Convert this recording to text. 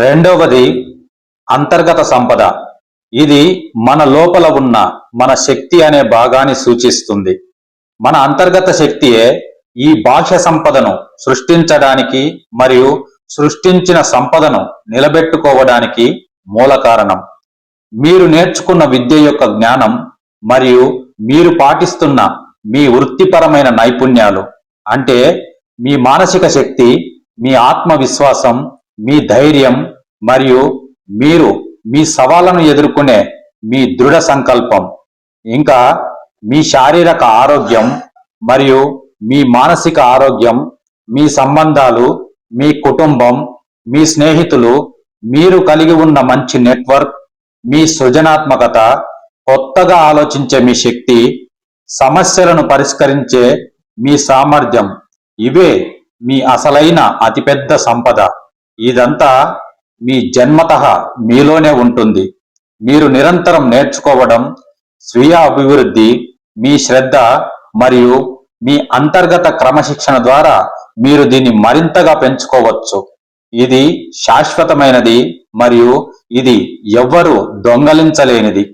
రెండవది అంతర్గత సంపద. ఇది మన లోపల ఉన్న మన శక్తి అనే భాగాన్ని సూచిస్తుంది. మన అంతర్గత శక్తియే ఈ బాహ్య సంపదను సృష్టించడానికి మరియు సృష్టించిన సంపదను నిలబెట్టుకోవడానికి మూల కారణం. మీరు నేర్చుకున్న విద్య యొక్క జ్ఞానం మరియు మీరు పాటిస్తున్న మీ వృత్తిపరమైన నైపుణ్యాలు, అంటే మీ మానసిక శక్తి, మీ ఆత్మవిశ్వాసం, మీ ధైర్యం మరియు మీరు మీ సవాళ్లను ఎదుర్కొనే మీ దృఢ సంకల్పం, ఇంకా మీ శారీరక ఆరోగ్యం మరియు మీ మానసిక ఆరోగ్యం, మీ సంబంధాలు, మీ కుటుంబం, మీ స్నేహితులు, మీరు కలిగి ఉన్న మంచి నెట్వర్క్, మీ సృజనాత్మకత, కొత్తగా ఆలోచించే మీ శక్తి, సమస్యలను పరిష్కరించే మీ సామర్థ్యం, ఇవే మీ అసలైన అతిపెద్ద సంపద. ఇదంతా మీ జన్మతః మీలోనే ఉంటుంది. మీరు నిరంతరం నేర్చుకోవడం, స్వీయ అభివృద్ధి, మీ శ్రద్ధ మరియు మీ అంతర్గత క్రమశిక్షణ ద్వారా మీరు దీన్ని మరింతగా పెంచుకోవచ్చు. ఇది శాశ్వతమైనది మరియు ఇది ఎవ్వరూ దొంగలించలేనిది.